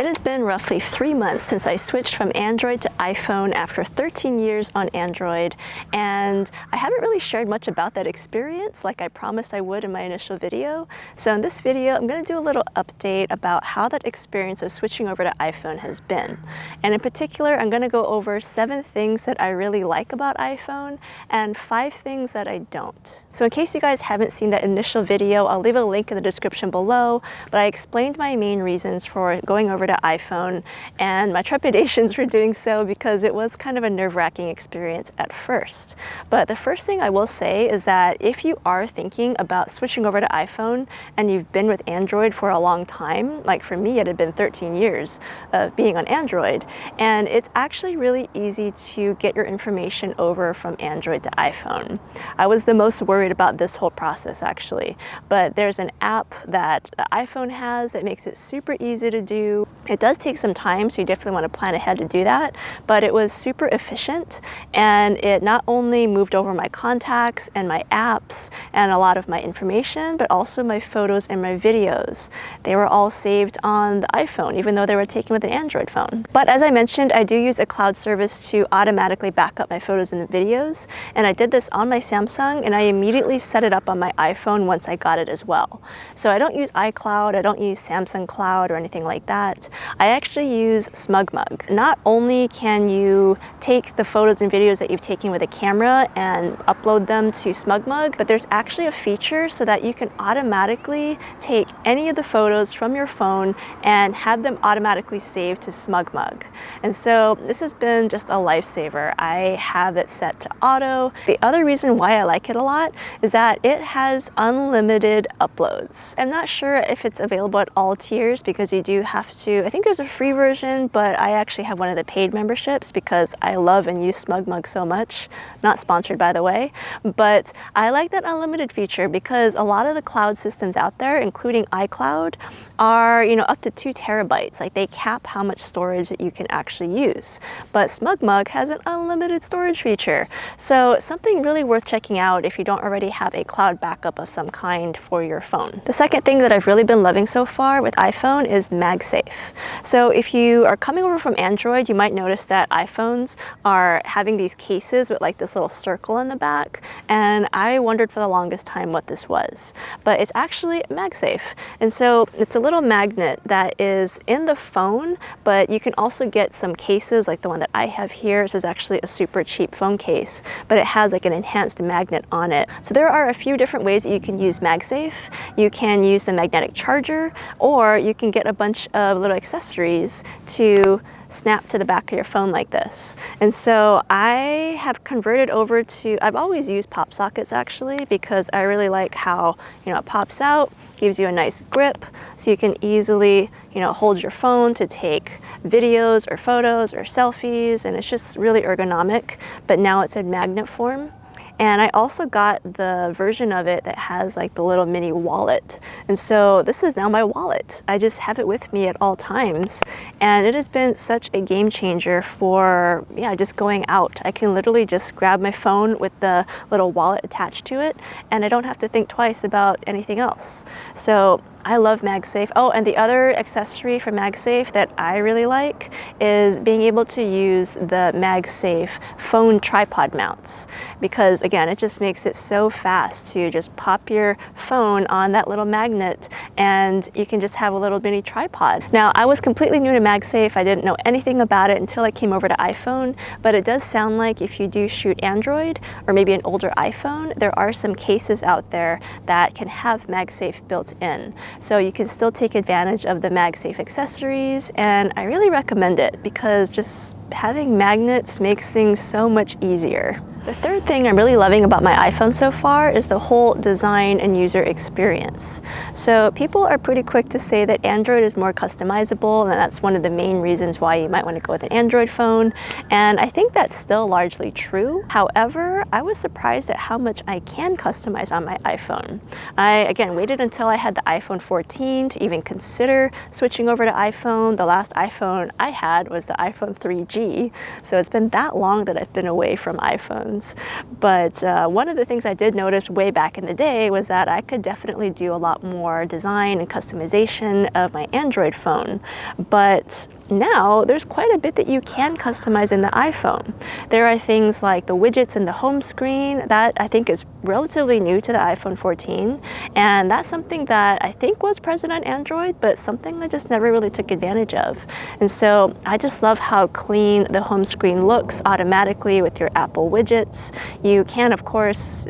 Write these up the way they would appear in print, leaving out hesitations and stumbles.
It has been roughly 3 months since I switched from Android to iPhone after 13 years on Android, and I haven't really shared much about that experience like I promised I would in my initial video. So in this video, I'm going to do a little update about how that experience of switching over to iPhone has been. And in particular, I'm going to go over 7 things that I really like about iPhone and 5 things that I don't. So in case you guys haven't seen that initial video, I'll leave a link in the description below, but I explained my main reasons for going over to iPhone and my trepidations for doing so because it was kind of a nerve-wracking experience at first. But the first thing I will say is that if you are thinking about switching over to iPhone and you've been with Android for a long time, like for me it had been 13 years of being on Android, and it's actually really easy to get your information over from Android to iPhone. I was the most worried about this whole process actually, but there's an app that the iPhone has that makes it super easy to do. It does take some time, so you definitely want to plan ahead to do that, but it was super efficient, and it not only moved over my contacts and my apps and a lot of my information, but also my photos and my videos. They were all saved on the iPhone, even though they were taken with an Android phone. But as I mentioned, I do use a cloud service to automatically back up my photos and videos, and I did this on my Samsung, and I immediately set it up on my iPhone once I got it as well. So I don't use iCloud, I don't use Samsung Cloud or anything like that. I actually use SmugMug. Not only can you take the photos and videos that you've taken with a camera and upload them to SmugMug, but there's actually a feature so that you can automatically take any of the photos from your phone and have them automatically saved to SmugMug. And so this has been just a lifesaver. I have it set to auto. The other reason why I like it a lot is that it has unlimited uploads. I'm not sure if it's available at all tiers because you do have to, I think there's a free version, but I actually have one of the paid memberships because I love and use SmugMug so much. Not sponsored, by the way, but I like that unlimited feature because a lot of the cloud systems out there, including iCloud, are, up to 2 terabytes. Like, they cap how much storage that you can actually use. But SmugMug has an unlimited storage feature. So something really worth checking out if you don't already have a cloud backup of some kind for your phone. The second thing that I've really been loving so far with iPhone is MagSafe. So if you are coming over from Android, you might notice that iPhones are having these cases with like this little circle in the back, and I wondered for the longest time what this was. But it's actually MagSafe. And so it's a little magnet that is in the phone, but you can also get some cases like the one that I have here. This is actually a super cheap phone case, but it has like an enhanced magnet on it. So there are a few different ways that you can use MagSafe. You can use the magnetic charger, or you can get a bunch of little accessories to snap to the back of your phone like this. And so I have converted over to, I've always used pop sockets actually, because I really like how, it pops out, gives you a nice grip, so you can easily, hold your phone to take videos or photos or selfies, and it's just really ergonomic, but now it's in magnet form. And I also got the version of it that has like the little mini wallet. And so this is now my wallet. I just have it with me at all times. And it has been such a game changer for, just going out. I can literally just grab my phone with the little wallet attached to it, and I don't have to think twice about anything else. So I love MagSafe. Oh, and the other accessory for MagSafe that I really like is being able to use the MagSafe phone tripod mounts, because again, it just makes it so fast to just pop your phone on that little magnet and you can just have a little mini tripod. Now, I was completely new to MagSafe. I didn't know anything about it until I came over to iPhone, but it does sound like if you do shoot Android or maybe an older iPhone, there are some cases out there that can have MagSafe built in. So you can still take advantage of the MagSafe accessories, and I really recommend it because just having magnets makes things so much easier. The third thing I'm really loving about my iPhone so far is the whole design and user experience. So people are pretty quick to say that Android is more customizable, and that's one of the main reasons why you might want to go with an Android phone. And I think that's still largely true. However, I was surprised at how much I can customize on my iPhone. I, again, waited until I had the iPhone 14 to even consider switching over to iPhone. The last iPhone I had was the iPhone 3G. So it's been that long that I've been away from iPhone. iPhones. But one of the things I did notice way back in the day was that I could definitely do a lot more design and customization of my Android phone. But now there's quite a bit that you can customize in the iPhone. There are things like the widgets in the home screen that I think is relatively new to the iPhone 14, and that's something that I think was present on Android, but something I just never really took advantage of. And so I just love how clean the home screen looks automatically with your Apple widgets. You can, of course,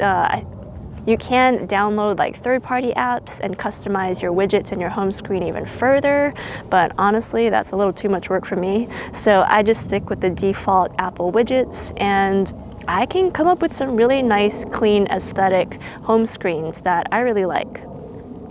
you can download like third-party apps and customize your widgets in your home screen even further, but honestly, that's a little too much work for me. So I just stick with the default Apple widgets, and I can come up with some really nice, clean, aesthetic home screens that I really like.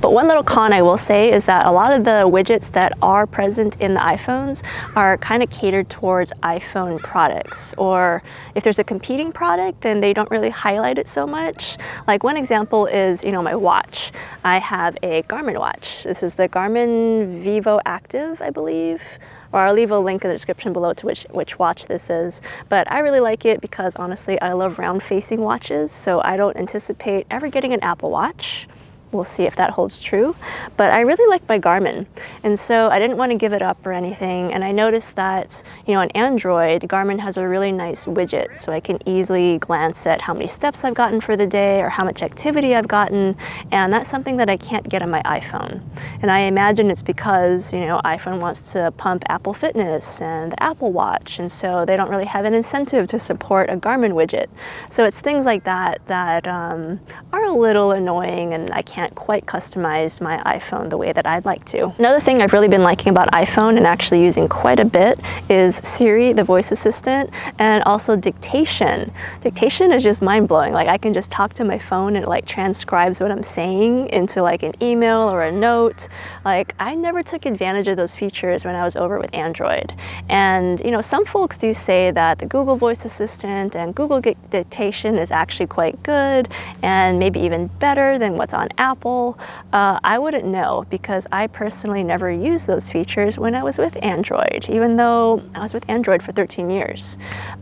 But one little con I will say is that a lot of the widgets that are present in the iPhones are kind of catered towards iPhone products, or if there's a competing product, then they don't really highlight it so much. Like one example is, my watch. I have a Garmin watch. This is the Garmin Vivo Active, I believe. Or I'll leave a link in the description below to which watch this is. But I really like it because honestly, I love round-facing watches, so I don't anticipate ever getting an Apple Watch. We'll see if that holds true, but I really like my Garmin, and so I didn't want to give it up or anything. And I noticed that, on Android, Garmin has a really nice widget, so I can easily glance at how many steps I've gotten for the day or how much activity I've gotten, and that's something that I can't get on my iPhone. And I imagine it's because, iPhone wants to pump Apple Fitness and the Apple Watch, and so they don't really have an incentive to support a Garmin widget. So it's things like that that are a little annoying, and I can't quite customize my iPhone the way that I'd like to. Another thing I've really been liking about iPhone and actually using quite a bit is Siri, the voice assistant, and also dictation. Dictation is just mind-blowing. Like I can just talk to my phone and it like transcribes what I'm saying into like an email or a note. Like I never took advantage of those features when I was over with Android. And some folks do say that the Google voice assistant and Google dictation is actually quite good and maybe even better than what's on Apple. I wouldn't know because I personally never used those features when I was with Android, even though I was with Android for 13 years.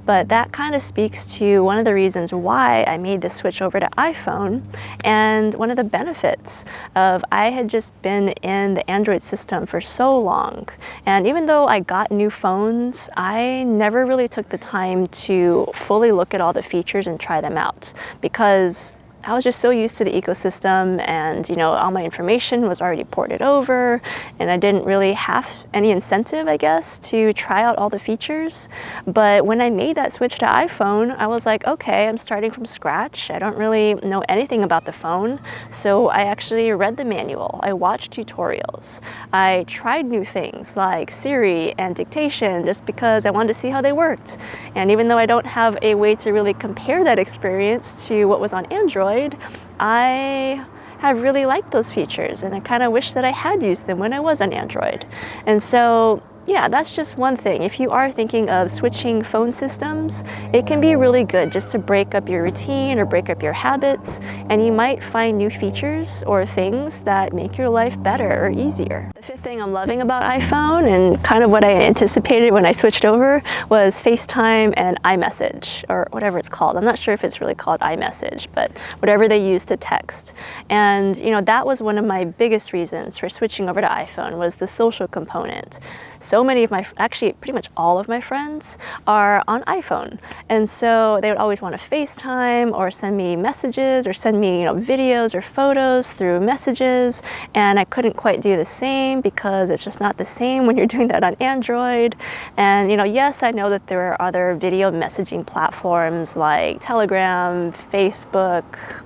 But that kind of speaks to one of the reasons why I made the switch over to iPhone, and one of the benefits of I had just been in the Android system for so long. And even though I got new phones, I never really took the time to fully look at all the features and try them out because I was just so used to the ecosystem, and all my information was already ported over, and I didn't really have any incentive, I guess, to try out all the features. But when I made that switch to iPhone, I was like, okay, I'm starting from scratch. I don't really know anything about the phone, so I actually read the manual. I watched tutorials. I tried new things like Siri and dictation just because I wanted to see how they worked. And even though I don't have a way to really compare that experience to what was on Android, I have really liked those features, and I kind of wish that I had used them when I was on Android. And so yeah, that's just one thing. If you are thinking of switching phone systems, it can be really good just to break up your routine or break up your habits, and you might find new features or things that make your life better or easier. The fifth thing I'm loving about iPhone, and kind of what I anticipated when I switched over, was FaceTime and iMessage, or whatever it's called. I'm not sure if it's really called iMessage, but whatever they use to text. And that was one of my biggest reasons for switching over to iPhone, was the social component. So many of actually pretty much all of my friends are on iPhone. And so they would always want to FaceTime or send me messages or send me, videos or photos through messages. And I couldn't quite do the same because it's just not the same when you're doing that on Android. And, yes, I know that there are other video messaging platforms like Telegram, Facebook,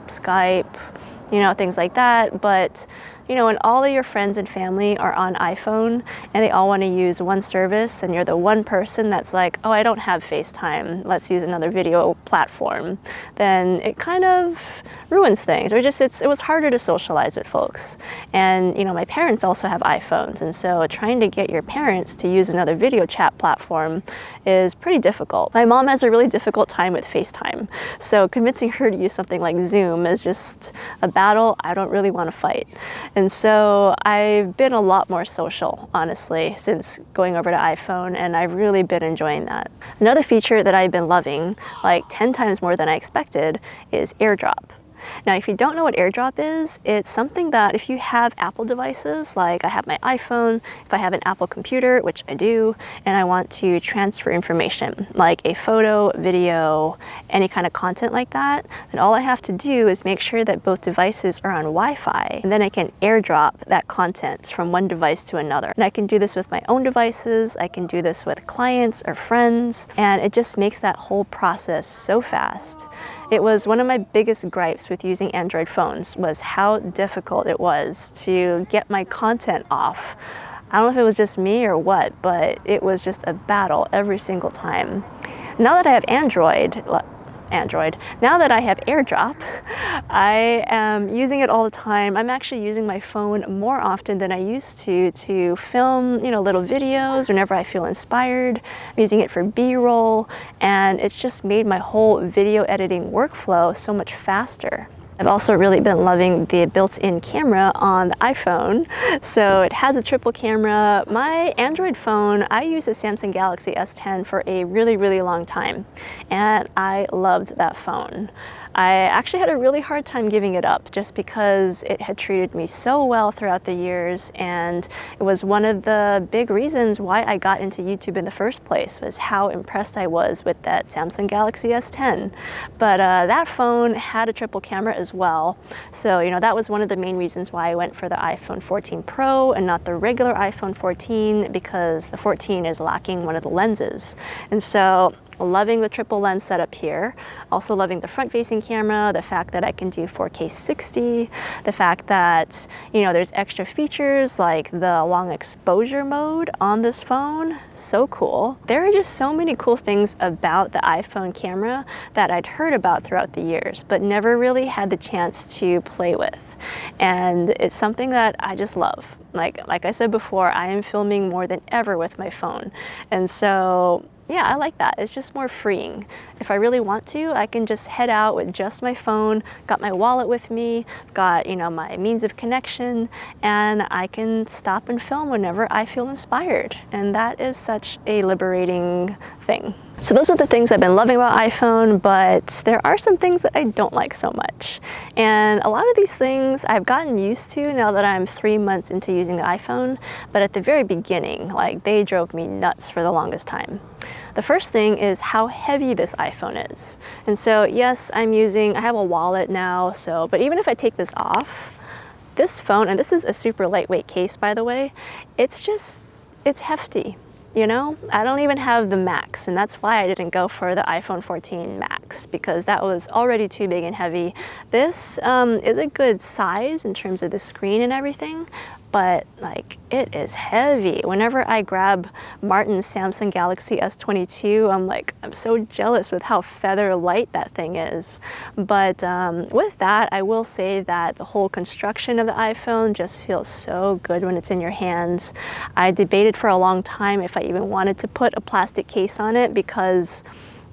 Skype, things like that. But when all of your friends and family are on iPhone and they all want to use one service, and you're the one person that's like, oh, I don't have FaceTime, let's use another video platform, then it kind of ruins things, or just it was harder to socialize with folks. And my parents also have iPhones, and so trying to get your parents to use another video chat platform is pretty difficult. My mom has a really difficult time with FaceTime, so convincing her to use something like Zoom is just a battle I don't really want to fight. And so I've been a lot more social, honestly, since going over to iPhone, and I've really been enjoying that. Another feature that I've been loving, like 10 times more than I expected, is AirDrop. Now, if you don't know what AirDrop is, it's something that if you have Apple devices, like I have my iPhone, if I have an Apple computer, which I do, and I want to transfer information, like a photo, video, any kind of content like that, then all I have to do is make sure that both devices are on Wi-Fi, and then I can AirDrop that content from one device to another. And I can do this with my own devices, I can do this with clients or friends, and it just makes that whole process so fast. It was one of my biggest gripes with using Android phones was how difficult it was to get my content off. I don't know if it was just me or what, but it was just a battle every single time. Now that I have now that I have AirDrop, I am using it all the time. I'm actually using my phone more often than I used to film, little videos whenever I feel inspired. I'm using it for B-roll, and it's just made my whole video editing workflow so much faster. I've also really been loving the built-in camera on the iPhone. So it has a triple camera. My Android phone, I used a Samsung Galaxy S10 for a really, really long time, and I loved that phone. I actually had a really hard time giving it up just because it had treated me so well throughout the years, and it was one of the big reasons why I got into YouTube in the first place, was how impressed I was with that Samsung Galaxy S10. But that phone had a triple camera as well, so that was one of the main reasons why I went for the iPhone 14 Pro and not the regular iPhone 14, because the 14 is lacking one of the lenses. And so loving the triple lens setup here. Also loving the front-facing camera, the fact that I can do 4K 60, the fact that, there's extra features like the long exposure mode on this phone. So cool. There are just so many cool things about the iPhone camera that I'd heard about throughout the years, but never really had the chance to play with. And it's something that I just love. Like I said before, I am filming more than ever with my phone. And so yeah, I like that. It's just more freeing. If I really want to, I can just head out with just my phone, got my wallet with me, got, my means of connection, and I can stop and film whenever I feel inspired. And that is such a liberating thing. So those are the things I've been loving about iPhone, but there are some things that I don't like so much. And a lot of these things I've gotten used to now that I'm 3 months into using the iPhone, but at the very beginning, they drove me nuts for the longest time. The first thing is how heavy this iPhone is. And so yes, I have a wallet now, but even if I take this off, this phone, and this is a super lightweight case by the way, it's hefty. I don't even have the Max, and that's why I didn't go for the iPhone 14 Max, because that was already too big and heavy. This is a good size in terms of the screen and everything, but it is heavy. Whenever I grab Martin's Samsung Galaxy S22, I'm so jealous with how feather light that thing is. But with that, I will say that the whole construction of the iPhone just feels so good when it's in your hands. I debated for a long time if I even wanted to put a plastic case on it, because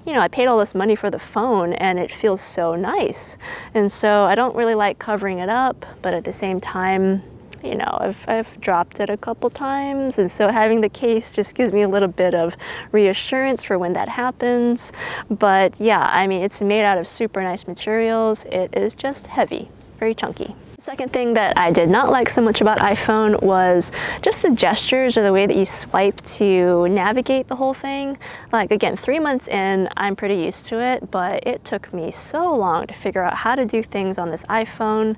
I paid all this money for the phone and it feels so nice. And so I don't really like covering it up, but at the same time, I've dropped it a couple times, and so having the case just gives me a little bit of reassurance for when that happens. But yeah, it's made out of super nice materials. It is just heavy, very chunky. The second thing that I did not like so much about iPhone was just the gestures, or the way that you swipe to navigate the whole thing. Again, 3 months in, I'm pretty used to it, but it took me so long to figure out how to do things on this iPhone.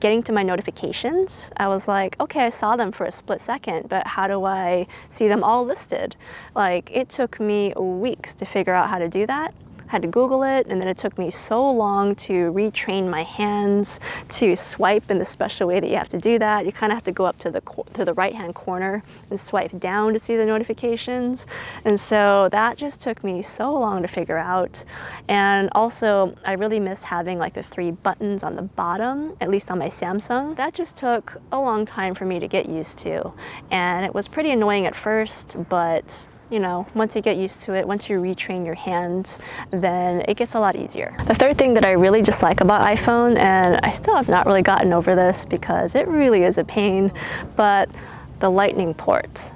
Getting to my notifications, I was like, okay, I saw them for a split second, but how do I see them all listed? It took me weeks to figure out how to do that. Had to Google it, and then it took me so long to retrain my hands to swipe in the special way that you have to do that. You kind of have to go up to the right-hand corner and swipe down to see the notifications. And so that just took me so long to figure out. And also, I really miss having the 3 buttons on the bottom, at least on my Samsung. That just took a long time for me to get used to. And it was pretty annoying at first, but once you get used to it, once you retrain your hands, then it gets a lot easier. The third thing that I really dislike about iPhone, and I still have not really gotten over this because it really is a pain, but the lightning port.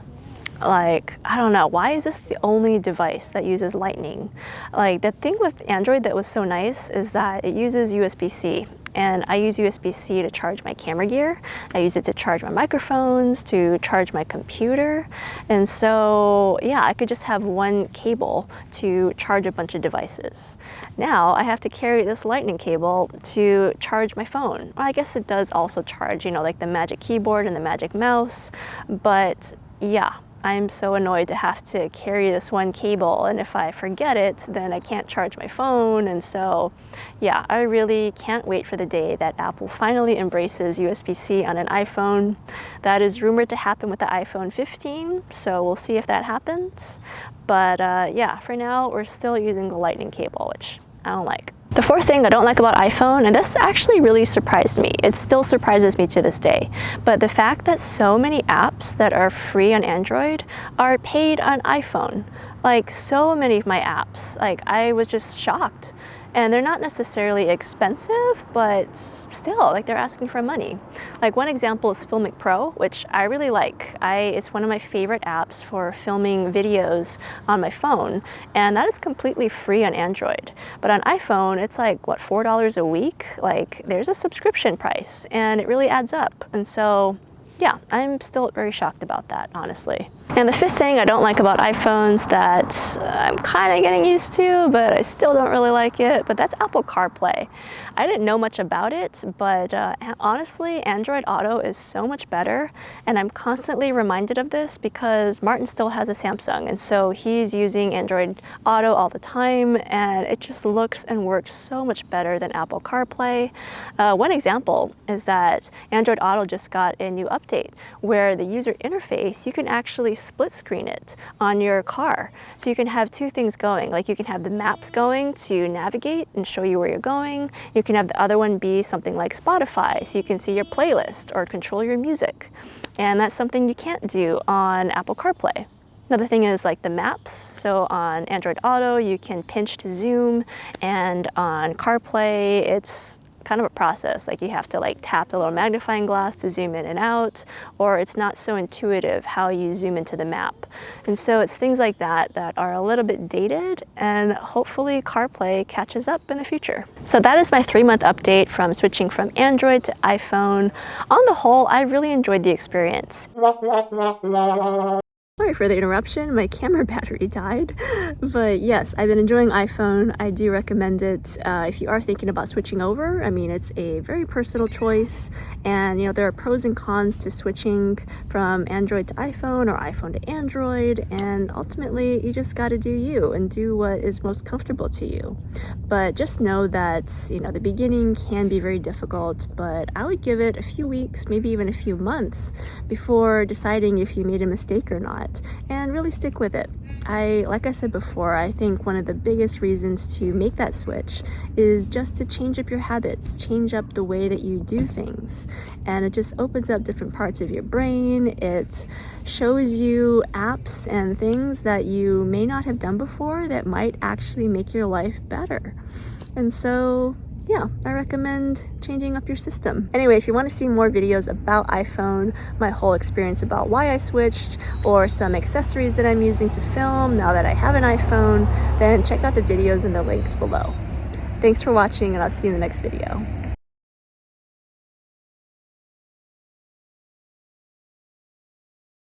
Like, I don't know, why is this the only device that uses lightning? Like, the thing with Android that was so nice is that it uses USB-C. And I use USB-C to charge my camera gear. I use it to charge my microphones, to charge my computer. And so, yeah, I could just have one cable to charge a bunch of devices. Now I have to carry this lightning cable to charge my phone. Well, I guess it does also charge, like the Magic Keyboard and the Magic Mouse. But yeah, I'm so annoyed to have to carry this one cable, and if I forget it, then I can't charge my phone. And so, yeah, I really can't wait for the day that Apple finally embraces USB-C on an iPhone. That is rumored to happen with the iPhone 15, so we'll see if that happens. But yeah, for now, we're still using the lightning cable, which I don't like. The fourth thing I don't like about iPhone, and this actually really surprised me, it still surprises me to this day, but the fact that so many apps that are free on Android are paid on iPhone. Like, so many of my apps, like, I was just shocked. And they're not necessarily expensive, but still, like, they're asking for money. Like, one example is Filmic Pro, which I really like. It's one of my favorite apps for filming videos on my phone, and that is completely free on Android. But on iPhone, it's like, what, $4 a week? Like, there's a subscription price, and it really adds up. And so, yeah, I'm still very shocked about that, honestly. And the fifth thing I don't like about iPhones that I'm kind of getting used to, but I still don't really like it, but that's Apple CarPlay. I didn't know much about it, but honestly, Android Auto is so much better, and I'm constantly reminded of this because Martin still has a Samsung, and so he's using Android Auto all the time, and it just looks and works so much better than Apple CarPlay. One example is that Android Auto just got a new update where the user interface, you can actually split screen it on your car. So you can have two things going. Like, you can have the maps going to navigate and show you where you're going. You can have the other one be something like Spotify, so you can see your playlist or control your music. And that's something you can't do on Apple CarPlay. Another thing is like the maps. So on Android Auto, you can pinch to zoom, and on CarPlay, it's kind of a process. Like, you have to tap the little magnifying glass to zoom in and out, or it's not so intuitive how you zoom into the map. And so it's things like that that are a little bit dated, and hopefully CarPlay catches up in the future. So that is my 3-month update from switching from Android to iPhone. On the whole, I really enjoyed the experience. Sorry for the interruption, my camera battery died. But yes, I've been enjoying iPhone. I do recommend it if you are thinking about switching over. I mean, it's a very personal choice, and there are pros and cons to switching from Android to iPhone or iPhone to Android, and ultimately you just got to do you and do what is most comfortable to you. But just know that the beginning can be very difficult, but I would give it a few weeks, maybe even a few months before deciding if you made a mistake or not, and really stick with it. Like I said before, I think one of the biggest reasons to make that switch is just to change up your habits, change up the way that you do things. And it just opens up different parts of your brain. It shows you apps and things that you may not have done before that might actually make your life better. And so, yeah, I recommend changing up your system. Anyway, if you want to see more videos about iPhone, my whole experience about why I switched, or some accessories that I'm using to film now that I have an iPhone, then check out the videos and the links below. Thanks for watching, and I'll see you in the next video.